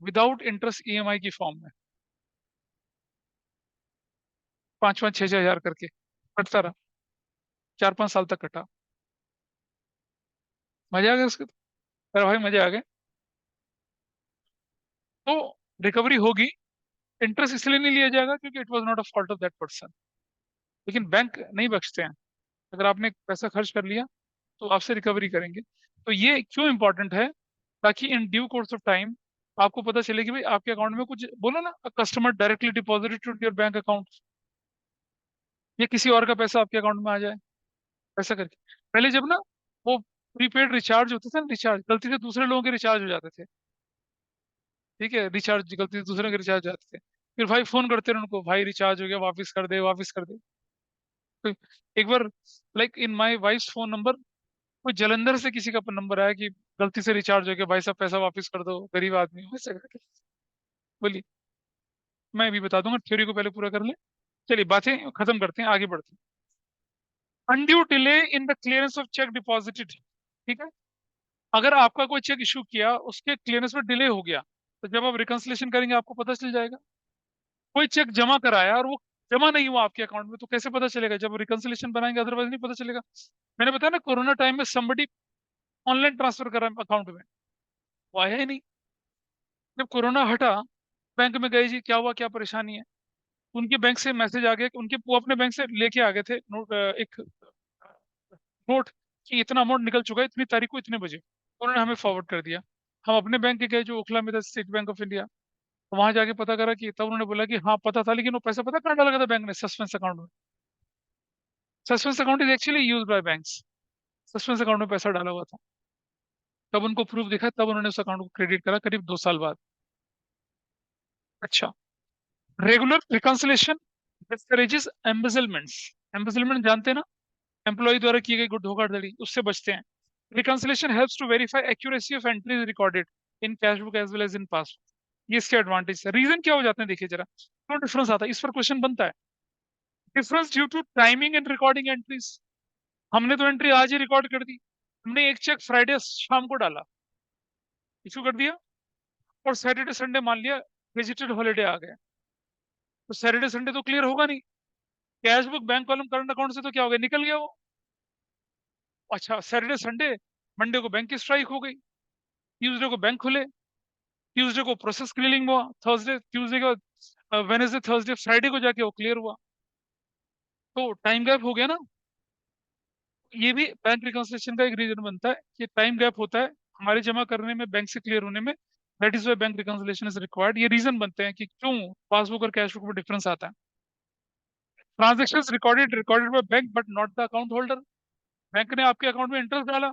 विदाउट इंटरेस्ट ईएमआई की फॉर्म में, 5-5 6-6 हजार करके कटता रहा, 4-5 साल तक कटा। मजा आ गया उसके तो। अरे भाई मजे आ गए। तो रिकवरी होगी, इंटरेस्ट इसलिए नहीं लिया जाएगा क्योंकि it was not a fault of that person. लेकिन बैंक नहीं बख्शते हैं, अगर आपने पैसा खर्च कर लिया तो आपसे रिकवरी करेंगे। तो ये क्यों इंपॉर्टेंट है, ताकि in due course of time आपको पता चले कि भाई आपके अकाउंट में कुछ, बोलो ना, customer directly deposited to your bank account, या किसी और का पैसा आपके अकाउंट में आ जाए, ऐसा करके। पहले जब ना वो प्रीपेड रिचार्ज होते थे ना, रिचार्ज गलती से दूसरे लोगों के रिचार्ज हो जाते थे, ठीक है, रिचार्ज गलती से दूसरे के रिचार्ज हो जाते थे, फिर भाई फोन करते रहे उनको, भाई रिचार्ज हो गया, वापस कर दे, वापस कर दे। तो एक बार, like in my wife phone number, कोई जलंधर से किसी का नंबर आया कि गलती से रिचार्ज हो गया भाई साहब, पैसा वापस कर दो, गरीब आदमी हूँ, ऐसा करके। बोलिए, मैं भी बता दूंगा, थ्योरी को पहले पूरा कर ले। चलिए बातें खत्म करते हैं, आगे बढ़ते हैं। Undue delay in the clearance of check deposited, ठीक है। अगर आपका कोई चेक इशू किया, उसके क्लियरेंस में डिले हो गया, तो जब आप रिकंसिलेशन करेंगे आपको पता चल जाएगा। कोई चेक जमा कराया और वो जमा नहीं हुआ आपके अकाउंट में, तो कैसे पता चलेगा, जब रिकंसिलेशन बनाएंगे, अदरवाइज नहीं पता चलेगा। मैंने बताया ना, कोरोना टाइम में समबडी ऑनलाइन ट्रांसफर करा अकाउंट में, वो आया ही नहीं। जब कोरोना हटा, बैंक में गए, जी क्या हुआ, क्या परेशानी है। उनके बैंक से मैसेज आ गया कि उनके, वो अपने बैंक से लेके आ गए थे नोट, एक नोट, कि इतना अमाउंट निकल चुका है इतनी तारीख को इतने बजे। उन्होंने हमें फॉरवर्ड कर दिया। हम अपने बैंक के गए जो ओखला में था, स्टेट बैंक ऑफ इंडिया, वहां जाके पता करा कि, तब उन्होंने बोला कि हाँ पता था, लेकिन वो पैसा पता कहाँ डाला गया था बैंक ने, सस्पेंस अकाउंट में। Suspense account is actually use by banks, suspense account में पैसा डाला हुआ था। तब उनको प्रूफ दिखा, तब उन्होंने उस अकाउंट को क्रेडिट करा, करीब 2 साल बाद। अच्छा, रेगुलर रिकंसिलेशन डिस्करेजेस एम्बेजलमेंट्स। एम्बेजलमेंट जानते हैं ना, एम्प्लॉय द्वारा की गई धोखाधड़ी, उससे बचते हैं। Reconciliation helps to verify accuracy of entries recorded in cash book as well as in pass. ये इसके एडवांटेज है। रीजन क्या हो जाते हैं देखिए जरा, क्यों डिफरेंस आता है, इस पर क्वेश्चन बनता है। Difference due to timing and recording entries. हमने तो एंट्री आज ही रिकॉर्ड कर दी, हमने एक चेक फ्राइडे शाम को डाला, इशू कर दिया, और सैटरडे संडे मान लिया वेजिटेड हॉलीडे आ गया, तो सैटरडे संडे तो क्लियर होगा नहीं। Cash book bank column current account से तो क्या हो गया, निकल गया वो। अच्छा, सैटरडे संडे, मंडे को बैंक की स्ट्राइक हो गई, ट्यूसडे को बैंक खुले, ट्यूसडे को प्रोसेस क्लियरिंग हुआ, थर्सडे, ट्यूसडे के बाद वेनेसडे, थर्सडे, फ्राइडे को जाके वो क्लियर हुआ। तो टाइम गैप हो गया ना। ये भी बैंक रिकंसिलिएशन का एक रीजन बनता है कि टाइम गैप होता है हमारे जमा करने में, बैंक से क्लियर होने में। That is why bank reconciliation is required. ये रीजन बनते हैं कि क्यों पासबुक और कैश बुक में डिफरेंस आता है। Transaction recorded recorded by bank but not the account holder. Bank ने आपके अकाउंट में इंटरेस्ट डाला,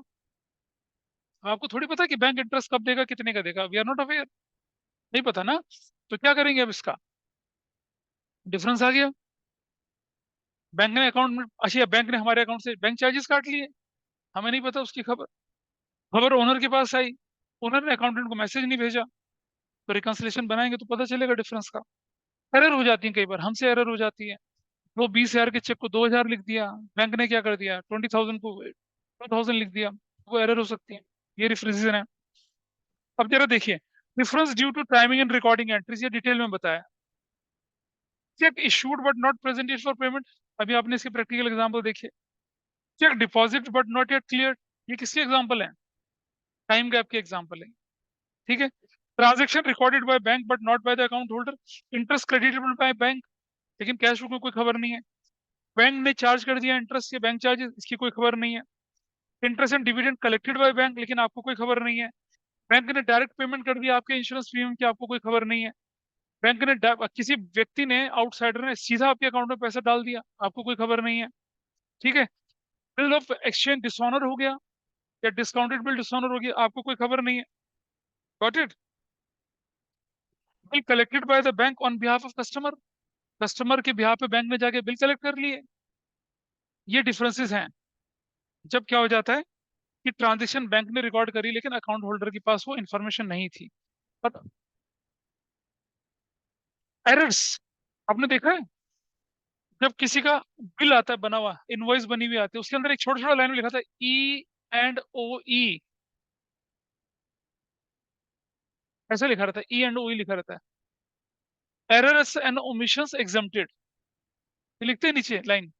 अब आपको थोड़ी पता कि बैंक इंटरेस्ट कब देगा, कितने का देगा, वी आर नॉट अवेयर, नहीं पता ना। तो क्या करेंगे अब इसका, डिफरेंस आ गया। बैंक ने अकाउंट में, अच्छा बैंक ने हमारे अकाउंट से बैंक चार्जेस काट लिए, हमें नहीं पता उसकी खबर, खबर ओनर के पास आई, ओनर ने अकाउंटेंट को मैसेज नहीं भेजा। तो रिकंसिलेशन बनाएंगे तो पता चलेगा डिफरेंस का। एरर हो जाती है कई बार, हमसे एरर हो जाती है। वो 20 हजार के चेक को 2 हजार लिख दिया, बैंक ने क्या कर दिया 20,000 को 2,000 लिख दिया, वो एरर हो सकती है। ये रीजन है। अब जरा देखिए, difference due to timing and recording entries, ये डिटेल में बताया। Cheque issued but not presented for payment, अभी आपने इसके प्रैक्टिकल एग्जांपल देखे। Cheque deposit but not yet clear, ये किसके एग्जांपल है? टाइम गैप के एग्जांपल है। ठीक है। Transaction recorded by bank but not by the account holder, interest creditable by bank, लेकिन कैश बुक में कोई खबर नहीं है। बैंक ने चार्ज कर दिया इंटरेस्ट या बैंक चार्जेस, इसकी कोई खबर नहीं है। Interest and dividend collected by bank, लेकिन आपको कोई खबर नहीं है। बैंक ने डायरेक्ट पेमेंट कर दिया आपके इंश्योरेंस प्रीमियम की, आपको कोई खबर नहीं है। बैंक ने किसी व्यक्ति ने, आउटसाइडर ने सीधा आपके अकाउंट में पैसा डाल दिया, आपको कोई खबर नहीं है। ठीक है। बिल ऑफ एक्सचेंज डिसऑनर हो गया या डिस्काउंटेड बिल डिसऑनर हो गया, आपको कोई खबर नहीं है। Got it? Bill collected by the bank on behalf of customer, customer के बिहाफ पे बैंक ने जाके बिल कलेक्ट कर लिए। ये डिफरेंसेस हैं जब क्या हो जाता है कि ट्रांजेक्शन बैंक ने रिकॉर्ड करी लेकिन अकाउंट होल्डर के पास वो इन्फॉर्मेशन नहीं थी। पर एरर्स आपने देखा है, जब किसी का बिल आता है बना हुआ, इनवॉइस बनी हुई आती है, उसके अंदर एक छोटा छोटा लाइन में लिखा था E&OE, ऐसा लिखा रहता है, E&OE लिखा रहता है, एरर्स एंड ओमिशंस एग्जम्प्टेड, ये लिखते हैं नीचे लाइन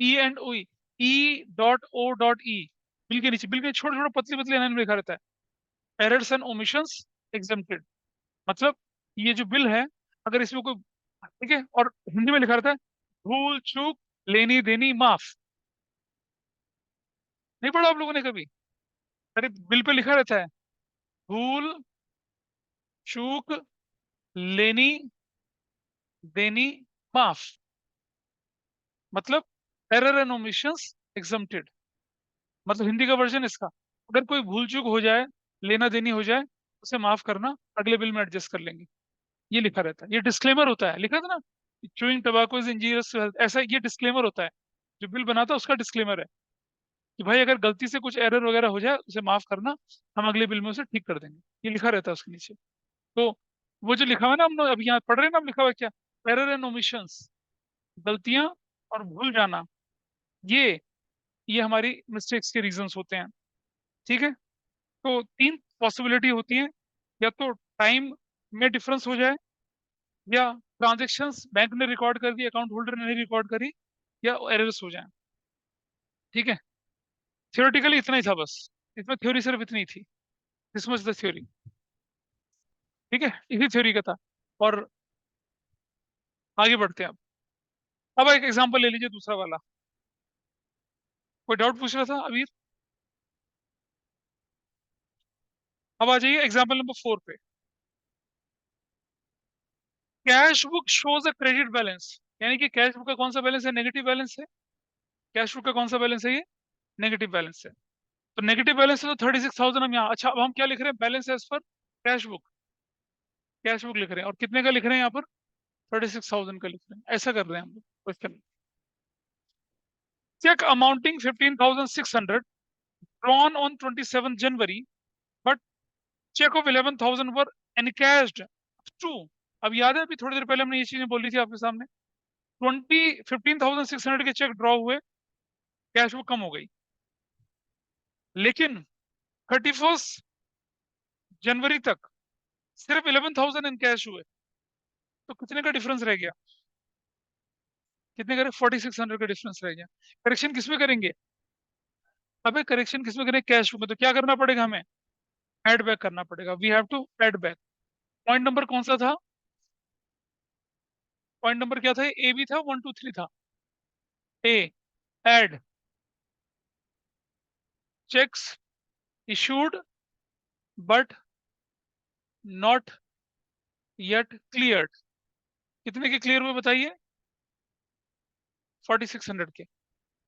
E&OE, E.O.E, बिल के नीचे, बिल के छोटे छोटे पतली पतली लाइन में लिखा रहता है एरर्स एंड ओमिशंस एग्जम्प्टेड। मतलब ये जो बिल है, अगर इसमें कोई, ठीक है, और हिंदी में लिखा रहता है भूल चूक लेनी देनी माफ, नहीं पढ़ा आप लोगों ने कभी? अरे बिल पे लिखा रहता है भूल चूक लेनी देनी माफ, मतलब एरर एंड ओमिशंस एग्जम्प्टेड, मतलब हिंदी का वर्जन इसका, अगर कोई भूल चूक हो जाए, लेना देनी हो जाए, उसे माफ करना, अगले बिल में एडजस्ट कर लेंगे, ये लिखा रहता है। ये डिस्क्लेमर होता है, लिखा था ना, chewing tobacco is injurious to health, ऐसा ये डिस्क्लेमर होता है। जो बिल बनाता है उसका डिस्क्लेमर है कि भाई अगर गलती से कुछ एरर वगैरह हो जाए उसे माफ करना, हम अगले बिल में उसे ठीक कर देंगे, ये लिखा रहता है उसके नीचे। तो वो जो लिखा हुआ है ना, हम लोग अभी यहाँ पढ़ रहे हैं ना, हम लिखा हुआ है क्या, एरर एंड ओमिशंस, गलतियां और भूल जाना, ये ये हमारी मिस्टेक्स के रीजंस होते हैं। ठीक है। तो तीन पॉसिबिलिटी होती हैं, या तो टाइम में डिफरेंस हो जाए, या ट्रांजेक्शन्स बैंक ने रिकॉर्ड कर दी अकाउंट होल्डर ने नहीं रिकॉर्ड करी, या एरर्स हो जाए। ठीक है। थियोरेटिकली इतना ही था बस, इसमें थ्योरी सिर्फ इतनी थी, दिस मच द थ्योरी। ठीक है, इसी थ्योरी का था। और आगे बढ़ते हैं अब एक एग्जांपल ले लीजिए दूसरा वाला। कोई डाउट पूछ रहा था अभी? अब आ जाइए एग्जांपल नंबर 4 पे। Cash book shows a credit balance, यानी कि कैश बुक का कौन सा बैलेंस है? नेगेटिव बैलेंस है। कैश बुक का कौन सा बैलेंस है? ये नेगेटिव बैलेंस है। तो नेगेटिव बैलेंस है तो 36,000 हम यहाँ, अच्छा अब हम क्या लिख रहे हैं? Balance as per cash book, cash book लिख रहे हैं, और कितने का लिख रहे हैं यहाँ पर? 36,000 का लिख रहे हैं, ऐसा कर रहे हैं हम लोग question. Cheque amounting 15,600 drawn on 27 January, but check of 11,000 were encashed to, अब याद है अभी थोड़ी देर पहले हमने ये चीजें बोली थी आपके सामने, 15,600 के चेक ड्रॉ हुए, कैश बुक कम हो गई, लेकिन 31 जनवरी तक सिर्फ 11,000 इन कैश हुए, तो कितने का डिफरेंस रह गया? कितने का? 4,600 का डिफरेंस रह गया। करेक्शन किसमें करेंगे? अबे करेक्शन किसमें करें? कैश बुक में। तो क्या करना पड़ेगा हमें? एड बैक करना पड़ेगा, we have to add back. Point number कौन सा था? पॉइंट नंबर क्या था? ए भी था, 1 2 3 था। A, add cheques issued but not yet cleared, कितने के क्लियर हुए बताइए? 4,600 के।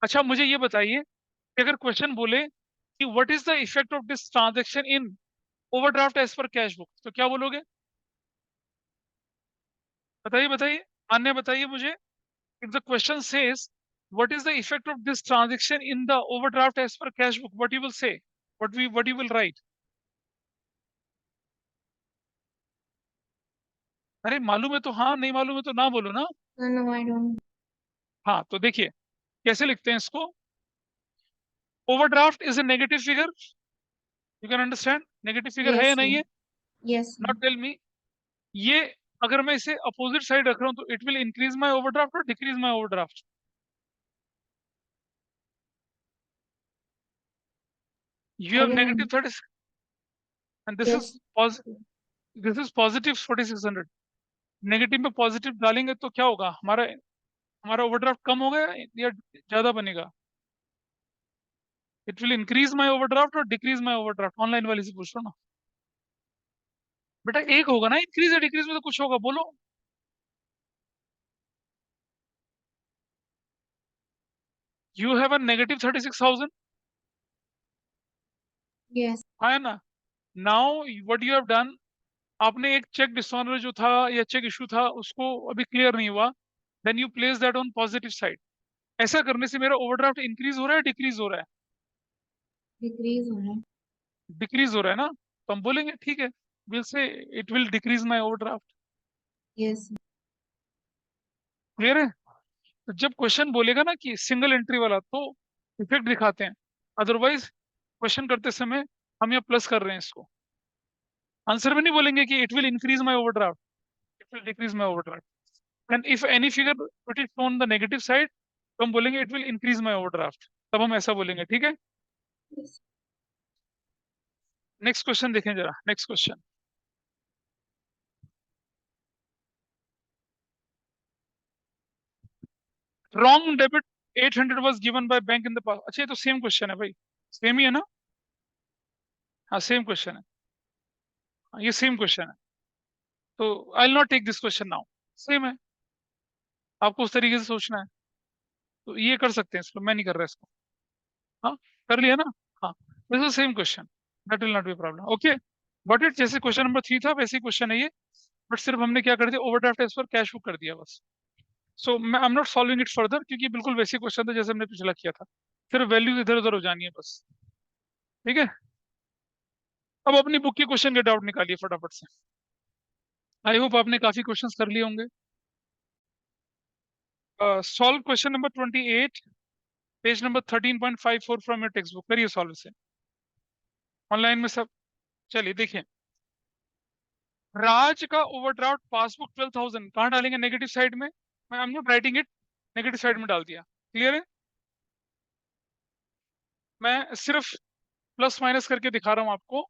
अच्छा मुझे ये बताइए कि अगर क्वेश्चन बोले कि what is the effect of this transaction in overdraft as per cash book, तो क्या बोलोगे? बताइए बताइए, अन्य बताइए मुझे। If the question says what is the effect of this transaction in the overdraft as per cash book, what you will say, what you will write? अरे मालूम है तो हाँ, नहीं मालूम है तो ना बोलो ना। No, no, I don't. हाँ तो देखिए कैसे लिखते हैं इसको। Overdraft is a negative figure, you can understand, negative figure है या Yes, नहीं sir. है? Yes, sir. Not tell me. ये अगर मैं इसे अपोजिट साइड रख रहा हूँ तो it will increase my overdraft और decrease my overdraft? You have Again, negative 36 and yes, this is positive 4600। Negative में पॉजिटिव डालेंगे तो क्या होगा, हमारा हमारा ओवरड्राफ्ट कम होगा या ज्यादा बनेगा? It will increase my overdraft और डिक्रीज माई ओवरड्राफ्ट? ऑनलाइन वाले से पूछ लो ना बेटा, एक होगा ना, इंक्रीज या डिक्रीज में तो कुछ होगा, बोलो। You have a negative 36,000, yes, है ना? Now what you have done, आपने एक चेक डिसऑनर जो था या चेक इशू था उसको अभी क्लियर नहीं हुआ, then you place that on positive side. ऐसा करने से मेरा ओवरड्राफ्ट इंक्रीज हो रहा है डिक्रीज हो रहा है? decrease हो रहा है। डिक्रीज हो रहा है ना, तो हम बोलेंगे ठीक है, will say it will decrease my overdraft. Yes, clear है? तो जब क्वेश्चन बोलेगा ना कि सिंगल एंट्री वाला तो इफेक्ट दिखाते हैं, अदरवाइज क्वेश्चन करते समय हम यहाँ प्लस कर रहे हैं इसको। आंसर में नहीं बोलेंगे कि it will increase my overdraft, it will decrease my overdraft. And if any figure it is on the negative side तो हम बोलेंगे it will increase my overdraft, तब हम ऐसा बोलेंगे, ठीक है? yes, नेक्स्ट क्वेश्चन देखें जरा, next question. Wrong debit 800 was given by bank in the pass. अच्छा, ये तो सेम क्वेश्चन है भाई, सेम ही है ना? हाँ सेम क्वेश्चन है, हाँ, ये सेम क्वेश्चन है, तो I will not take this question now. Same है, आपको उस तरीके से सोचना है तो ये कर सकते हैं, इसको मैं नहीं कर रहा इसको। हाँ, कर लिया ना? हाँ, this is same question, that will not be problem, okay. But it जैसे क्वेश्चन नंबर 3 था वैसे ही क्वेश्चन है ये, बट सिर्फ हमने क्या कर दिया, overdraft as per cash book कर दिया बस। सो मैं I am not solving it further, क्योंकि बिल्कुल वैसे क्वेश्चन था जैसे हमने पिछला किया था, सिर्फ वैल्यूज इधर उधर हो जानी है बस, ठीक है? अब अपनी बुक के क्वेश्चन के डाउट निकालिए फटाफट से। आई होप आपने काफी क्वेश्चंस कर लिए होंगे। Solve question number 28, page number 13.54 from your text book, करिए सॉल्व इसे ऑनलाइन में सब। चलिए देखिए, राज का ओवरड्राफ्ट पासबुक 12,000 कहाँ डालेंगे, नेगेटिव साइड में। मैं I am not writing it, negative side में डाल दिया, क्लियर है? मैं सिर्फ प्लस माइनस करके दिखा रहा हूं आपको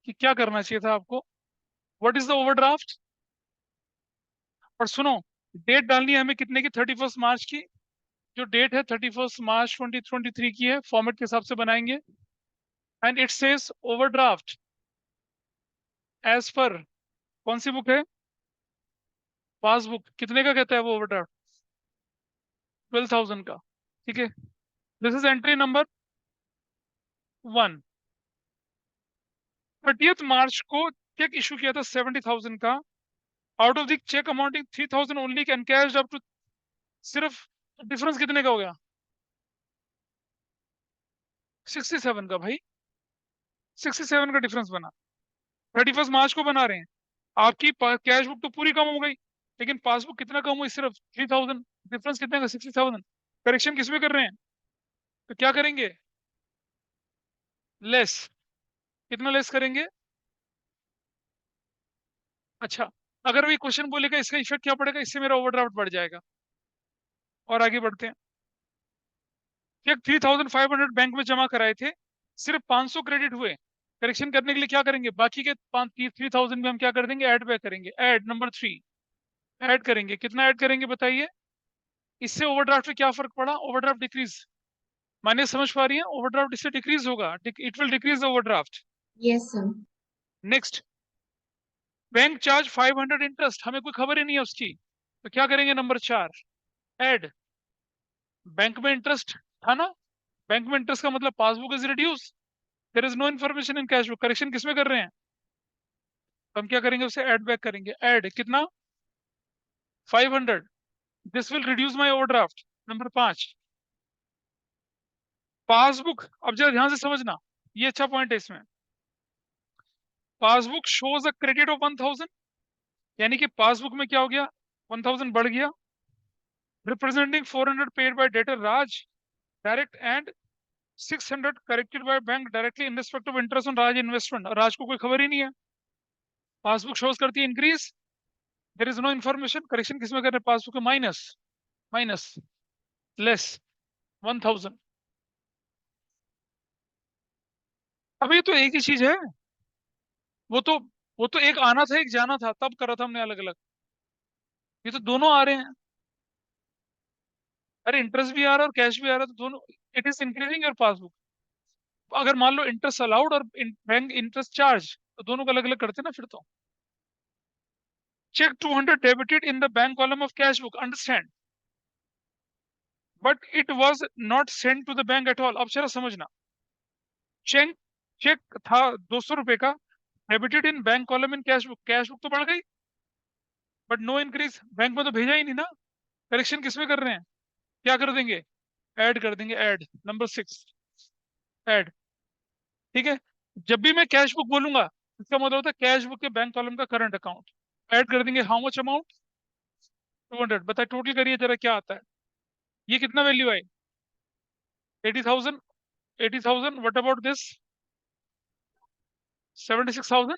कि क्या करना चाहिए था आपको। What is the overdraft? और सुनो, डेट डालनी है हमें कितने की, 31 मार्च की। जो डेट है 31 मार्च 2023 की है, फॉर्मेट के हिसाब से बनाएंगे। And it says overdraft as per, कौन सी बुक है, पासबुक, कितने का कहता है वो ओवरड्राफ्ट, 12,000 का, ठीक है? This is entry number 1। 30 March को चेक इशू किया था 70,000 का, out of the cheque amounting 3,000 only can cash up to, सिर्फ डिफरेंस कितने का हो गया, 67 का भाई, 67 का डिफरेंस बना। 31 मार्च को बना रहे हैं, आपकी कैश बुक तो पूरी कम हो गई, लेकिन पासबुक कितना कम हुई, सिर्फ 3,000, डिफरेंस कितने का, 67। करेक्शन किसमें कर रहे हैं, तो क्या करेंगे, लेस, कितना लेस करेंगे? अच्छा, अगर वही क्वेश्चन बोलेगा इसका इफेक्ट क्या पड़ेगा, इससे मेरा ओवरड्राफ्ट बढ़ जाएगा। और आगे बढ़ते हैं, चेक 3,500 बैंक में जमा कराए थे, सिर्फ 500 क्रेडिट हुए। करेक्शन करने के लिए क्या करेंगे, बाकी के 3,000 में हम क्या कर देंगे, ऐड बैक करेंगे। ऐड नंबर 3, ऐड करेंगे, कितना ऐड करेंगे बताइए? इससे ओवरड्राफ्ट में क्या फर्क पड़ा, ओवरड्राफ्ट डिक्रीज, माने समझ पा रही है, ओवरड्राफ्ट इससे डिक्रीज होगा, it will decrease the overdraft. yes, sir. Next, bank charge 500 interest, हमें कोई खबर ही नहीं है उसकी, तो क्या करेंगे, नंबर 4, ऐड। बैंक में इंटरेस्ट था ना, बैंक में इंटरेस्ट का मतलब passbook is reduce, there is no information in cash book. Correction किसमें कर रहे हैं, तो हम क्या करेंगे, उसे ऐड बैक करेंगे। ऐड कितना, 500, this will reduce my overdraft. Number 5, passbook, अब जरा ध्यान से समझना, ये अच्छा पॉइंट है इसमें। Passbook shows a credit of 1,000, यानी कि पासबुक में क्या हो गया, 1,000 बढ़ गया, representing 400 paid by debtor Raj direct and 600 corrected by bank directly in respect of interest on Raj investment. Raj को कोई खबर ही नहीं है, पासबुक शोज करती है increase, there is no information, correction किसमें कर रहे हैं, पासबुक में, माइनस, माइनस, लेस 1000। अब ये तो एक ही चीज है, वो तो वो तो एक आना था एक जाना था, तब करा था हमने अलग अलग। ये तो दोनों आ रहे हैं, अरे इंटरेस्ट भी आ रहा है और कैश भी आ रहा है, तो दोनों, it is increasing your passbook. अगर मान लो इंटरेस्ट अलाउड और बैंक इंटरेस्ट चार्ज, तो दोनों को अलग अलग करते ना फिर तो। Cheque 200 debited in the bank column of cash book, understand, but it was not send to the bank at all. अब जरा समझना, चेक चेक था 200 रुपए का, debited in bank column in cash book तो बढ़ गई, बट नो इंक्रीज, बैंक में तो भेजा ही नहीं ना। करेक्शन किसमें कर रहे हैं, क्या कर देंगे, ऐड कर देंगे, ऐड नंबर 6, ऐड। ठीक है, जब भी मैं कैश बुक बोलूंगा, इसका मतलब होता है कैश बुक के बैंक कॉलम का करंट अकाउंट, ऐड कर देंगे, हाउ मच अमाउंट, 200। बताए टोटल करिए जरा क्या आता है, ये कितना वैल्यू है, 80,000, 80,000, व्हाट अबाउट दिस, 76,000।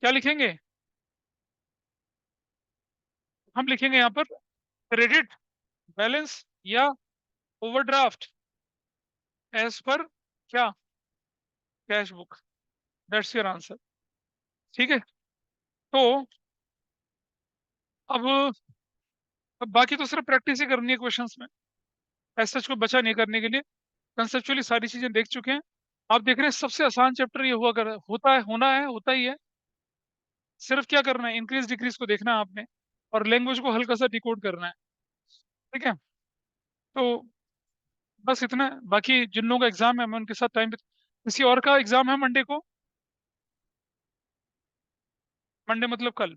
क्या लिखेंगे, हम लिखेंगे यहाँ पर क्रेडिट बैलेंस या ओवरड्राफ्ट एज पर क्या, cash book, that's your answer. ठीक है, तो अब अब बाकी तो सिर्फ प्रैक्टिस ही करनी है क्वेश्चंस में, ऐसा कुछ बचा नहीं करने के लिए, कंसेप्चुअली सारी चीजें देख चुके हैं। आप देख रहे हैं सबसे आसान चैप्टर ये हुआ कर होता है, होना है, होता ही है। सिर्फ क्या करना है, इंक्रीज डिक्रीज को देखना है आपने, और लैंग्वेज को हल्का सा डिकोड करना है। ठीक है, तो बस इतना है। बाकी जिन लोगों का एग्जाम है मैं उनके साथ टाइम पे, किसी और का एग्जाम है मंडे को, मंडे मतलब कल।